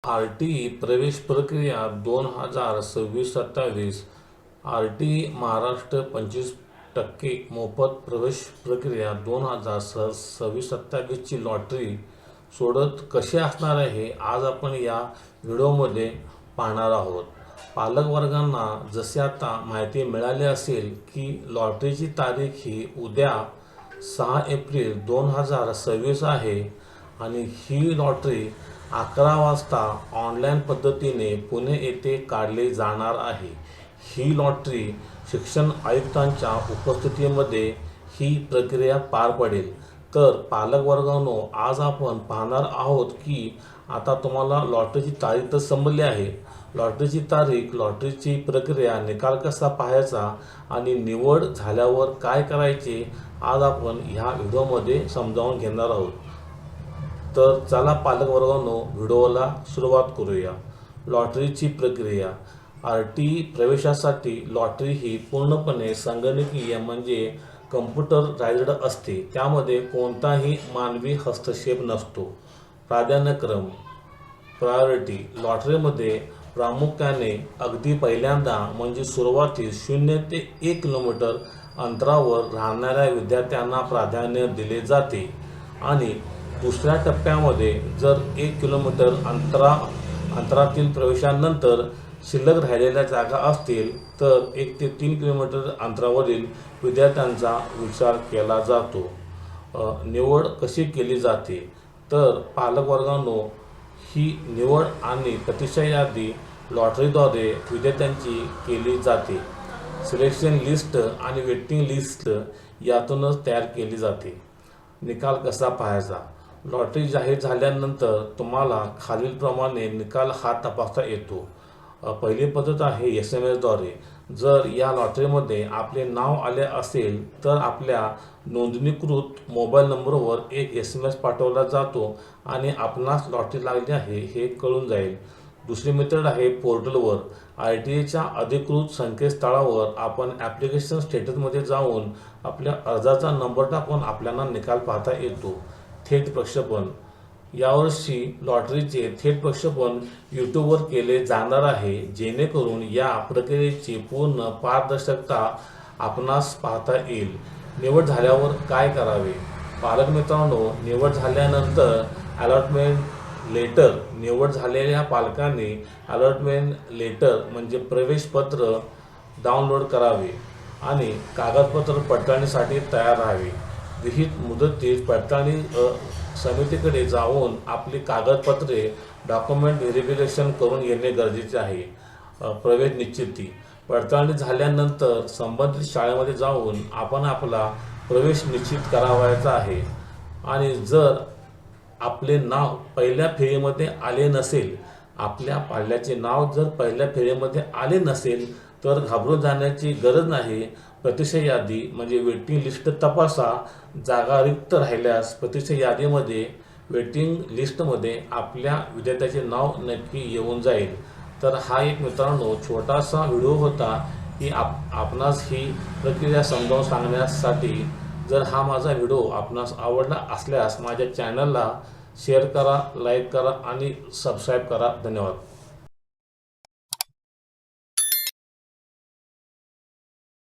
आर.टी.ई. प्रवेश प्रक्रिया 2026-27 आर.टी.ई. महाराष्ट्र 25% मोफत प्रवेश प्रक्रिया 2026-27 ची लॉटरी सोडत कशी असणार आहे आज आपण या व्हिडिओमध्ये पाहणार आहोत। पालक वर्गांना जसे आता माहिती मिळाली असेल की लॉटरीची तारीख ही उद्या 6 एप्रिल 2026 आहे आणि ही लॉटरी 11 वाजता ऑनलाईन पद्धतीने पुणे येथे काढली जाणार आहे। ही लॉटरी शिक्षण आयुक्तांच्या उपस्थितीमध्ये ही प्रक्रिया पार पडेल। तर पालक वर्गांनो आज आपण पाहणार आहोत की आता तुम्हाला लॉटरीची तारीख तर समजली आहे। लॉटरीची तारीख, लॉटरीची प्रक्रिया, निकाल कसा पाहायचा आणि निवड झाल्यावर काय करायचे आज आपण ह्या व्हिडिओमध्ये समजावून घेणार आहोत। तर चला पालक वर्गांनो व्हिडिओला सुरुवात करूया। लॉटरीची प्रक्रिया। आर.टी.ई. प्रवेशासाठी लॉटरी ही पूर्णपणे संगणकीय म्हणजे कम्प्युटराइज्ड असते। त्यामध्ये कोणताही मानवी हस्तक्षेप नसतो। प्राधान्यक्रम प्रायोरिटी लॉटरीमध्ये प्रामुख्याने अगदी पहिल्यांदा म्हणजे सुरुवातीस 0 ते 1 किलोमीटर अंतरावर राहणाऱ्या विद्यार्थ्यांना प्राधान्य दिले जाते आणि दुसऱ्या टप्प्यामध्ये जर 1 किलोमीटर अंतरातील प्रवेशानंतर शिल्लक राहिलेल्या जागा असतील तर 1 ते 3 किलोमीटर अंतरावरील विद्यार्थ्यांचा विचार केला जातो। निवड कशी केली जाते तर पालक वर्गांनो ही निवड आणि प्रतिक्षा यादी लॉटरीद्वारे विद्यार्थ्यांची केली जाते। सिलेक्शन लिस्ट आणि वेटिंग लिस्ट यातूनच तयार केली जाते। निकाल कसा पाहायचा। लॉटरी जाहीर झाल्यानंतर तुम्हाला खालीलप्रमाणे निकाल हा तपासता येतो। पहिली पद्धत आहे SMS-द्वारे। जर या लॉटरीमध्ये आपले नाव आले असेल तर आपल्या नोंदणीकृत मोबाईल नंबरवर एक SMS पाठवला जातो आणि आपणास लॉटरी लागली आहे हे कळून जाईल। दुसरी मेथड आहे पोर्टलवर। आर.टी.ई.च्या अधिकृत संकेतस्थळावर आपण ॲप्लिकेशन स्टेटसमध्ये जाऊन आपल्या अर्जाचा नंबर टाकून आपल्याला निकाल पाहता येतो। थेट प्रक्षेपण। यावर्षी लॉटरीचे थेट प्रक्षेपण यूट्यूबवर केले जाणार आहे जेणेकरून या प्रक्रियेची पूर्ण पारदर्शकता आपणास पाहता येईल। निवड झाल्यावर काय करावे। पालक मित्रांनो निवड झाल्यानंतर अलॉटमेंट लेटर निवड झालेल्या पालकांनी अलॉटमेंट लेटर म्हणजे प्रवेशपत्र डाउनलोड करावे आणि कागदपत्र पडताळणीसाठी तयार राहावे। विहित मुदतीत पडताळणी समितीकडे जाऊन आपली कागदपत्रे डॉक्युमेंट व्हेरिफिकेशन करून घेणे गरजेचे आहे। प्रवेश निश्चिती पडताळणी झाल्यानंतर संबंधित शाळेमध्ये जाऊन आपण आपला प्रवेश निश्चित करावायचा आहे आणि जर आपले नाव पहिल्या फेरीमध्ये आले नसेल, आपल्या पाल्याचे नाव जर पहिल्या फेरीमध्ये आले नसेल तर घाबरून जाण्याची गरज नाही। प्रतिक्षा यादी म्हणजे वेटिंग लिस्ट तपासा। जागा रिक्त राहिल्यास प्रतिक्षा यादीमध्ये वेटिंग लिस्टमध्ये आपल्या विद्यार्थ्याचे नाव नक्की येऊन जाईल। तर हा एक मित्रांनो छोटासा व्हिडिओ होता की आपणास ही प्रक्रिया समजावून सांगण्यासाठी। जर हा माझा व्हिडिओ आपणास आवडला असल्यास माझ्या चॅनलला शेअर करा, लाईक करा आणि सबस्क्राईब करा। धन्यवाद।